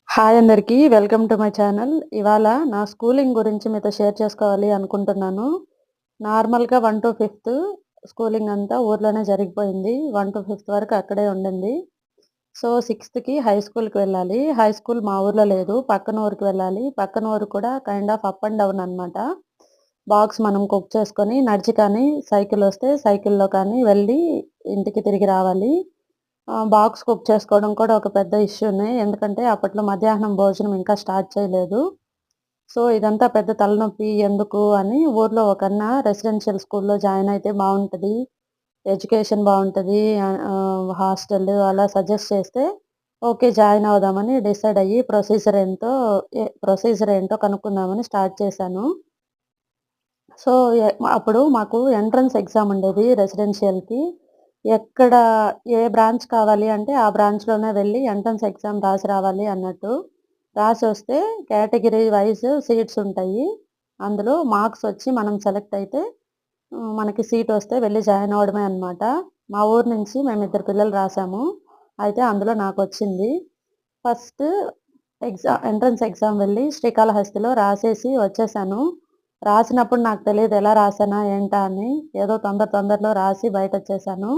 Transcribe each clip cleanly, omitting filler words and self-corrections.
Hi అందరికీ. Welcome to my channel. ఇవాళ నా స్కూలింగ్ గురించి మీతో షేర్ చేసుకోవాలి అనుకుంటున్నాను. నార్మల్‌గా 1-5 స్కూలింగ్ అంతా ఊర్లోనే జరిగిపోయింది. 1-5 వరకు అక్కడే ఉండింది. సో, 6థ్‌కి హై స్కూల్‌కి వెళ్ళాలి. హై స్కూల్ మా ఊర్లో లేదు. పక్కన ఊరికి వెళ్ళాలి. పక్కన ఊరు కూడా kind of up and down అనమాట. బాక్స్ మనం కుక్ చేసుకొని నడిచి కానీ, సైకిలొస్తే సైకిల్‌లో కానీ వెళ్ళి ఇంటికి తిరిగి రావాలి. బాక్స్ కుక్ చేసుకోవడం కూడా ఒక పెద్ద ఇష్యూనే. ఎందుకంటే అప్పట్లో మధ్యాహ్నం భోజనం ఇంకా స్టార్ట్ చేయలేదు. సో, ఇదంతా పెద్ద తలనొప్పి ఎందుకు అని ఊర్లో ఒకన్నా రెసిడెన్షియల్ స్కూల్‌లో జాయిన్ అయితే బావుంటది. ఎడ్యుకేషన్ బావుంటది. హాస్టల్ అలా సజెస్ట్ చేస్తే ఓకే. జాయిన్ అవుదామని డిసైడ్ అయ్యి ప్రొసీజర్ ఏంటో కనుక్కుందామని స్టార్ట్ చేశాను. సో, అప్పుడు మాకు ఎంట్రన్స్ ఎగ్జామ్ ఉండేది రెసిడెన్షియల్‌కి. ఎక్కడ ఏ బ్రాంచ్ కావాలి అంటే, ఆ బ్రాంచ్‌లోనే వెళ్ళి ఎంట్రన్స్ ఎగ్జామ్ రాసి రావాలి అన్నట్టు. రాసొస్తే కేటగిరీ వైస్ సీట్స్ ఉంటాయి. అందులో మార్క్స్ వచ్చి మనం సెలెక్ట్ అయితే మనకి సీటొస్తే వెళ్లి జాయిన్ అవ్వడమే అన్నమాట. మా ఊరు నుంచి మేమిద్దరు పిల్లలు రాసాము. అయితే అందులో నాకొచ్చింది. ఫస్ట్ ఎంట్రన్స్ ఎగ్జామ్ వెళ్ళి శ్రీకాళహస్తిలో రాసేసి వచ్చేసాను. రాసినప్పుడు నాకు తెలీదు ఎలా రాసానా ఏంటా అని. ఏదో తొందరలో రాసి బయటొచ్చేసాను.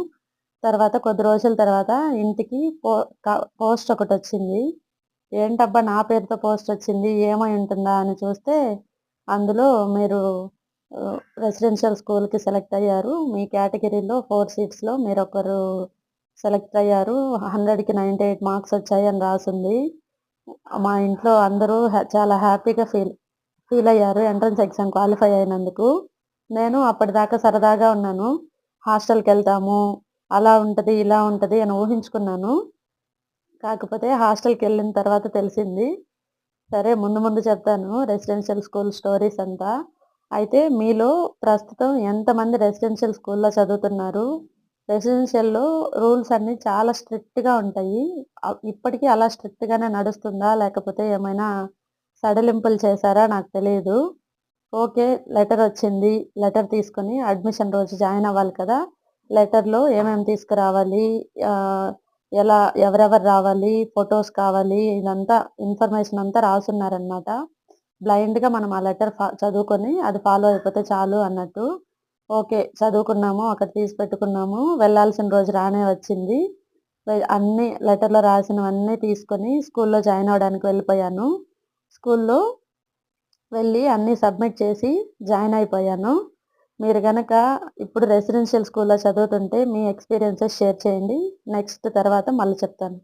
తర్వాత కొద్ది రోజుల తర్వాత ఇంటికి పోస్ట్ ఒకటొచ్చింది. ఏంటబ్బా! నా పేరుతో పోస్టొచ్చింది. ఏమై ఉంటుందా అని చూస్తే, అందులో మీరు రెసిడెన్షియల్ స్కూల్‌కి సెలెక్ట్ అయ్యారు. మీ కేటగిరీలో 4 సీట్స్‌లో మీరొకరు సెలెక్ట్ అయ్యారు. 100కి 98 మార్క్స్ వచ్చాయి అని రాసుంది. మా ఇంట్లో అందరూ చాలా హ్యాపీగా ఫీలయ్యారు ఎంట్రన్స్ ఎగ్జామ్ క్వాలిఫై అయినందుకు. నేను అప్పటిదాకా సరదాగా ఉన్నాను. హాస్టల్‌కెళ్తాము, అలా ఉంటది, ఇలా ఉంటది అని ఊహించుకున్నాను. కాకపోతే హాస్టల్‌కెళ్ళిన తర్వాత తెలిసింది. సరే ముందు ముందు చెప్తాను రెసిడెన్షియల్ స్కూల్ స్టోరీస్ అంతా. అయితే మీలో ప్రస్తుతం ఎంతమంది రెసిడెన్షియల్ స్కూల్‌లో చదువుతున్నారు? రెసిడెన్షియల్‌లో రూల్స్ అన్నీ చాలా స్ట్రిక్ట్‌గా ఉంటాయి. ఇప్పటికి అలా స్ట్రిక్ట్‌గానే నడుస్తుందా? లేకపోతే ఏమైనా సడలింపులు చేశారా? నాకు తెలీదు. ఓకే. లెటరొచ్చింది. లెటర్ తీసుకొని అడ్మిషన్ రోజు జాయిన్ అవ్వాలి కదా! లెటర్‌లో ఏమేమి తీసుకురావాలి? ఆహ్, ఎలా ఎవరెవరు రావాలి? ఫోటోస్ కావాలి. ఇదంతా ఇన్ఫర్మేషన్ అంతా రాసున్నారనమాట. బ్లైండ్‌గా మనం ఆ లెటర్ చదువుకొని అది ఫాలో అయిపోతే చాలు అన్నట్టు. ఓకే. చదువుకున్నాము. అక్కడ తీసి పెట్టుకున్నాము. వెళ్ళాల్సిన రోజు రానే వచ్చింది. అన్నీ లెటర్‌లో రాసినవన్నీ తీసుకొని స్కూల్‌లో జాయిన్ అవ్వడానికి వెళ్ళిపోయాను. స్కూల్‌లో వెళ్ళి అన్నీ సబ్మిట్ చేసి జాయిన్ అయిపోయాను. మీరు గనక ఇప్పుడు రెసిడెన్షియల్ స్కూల్‌లో చదువుతుంటే మీ ఎక్స్‌పీరియన్సెస్ షేర్ చేయండి. నెక్స్ట్ తర్వాత మళ్ళీ చెప్తాను.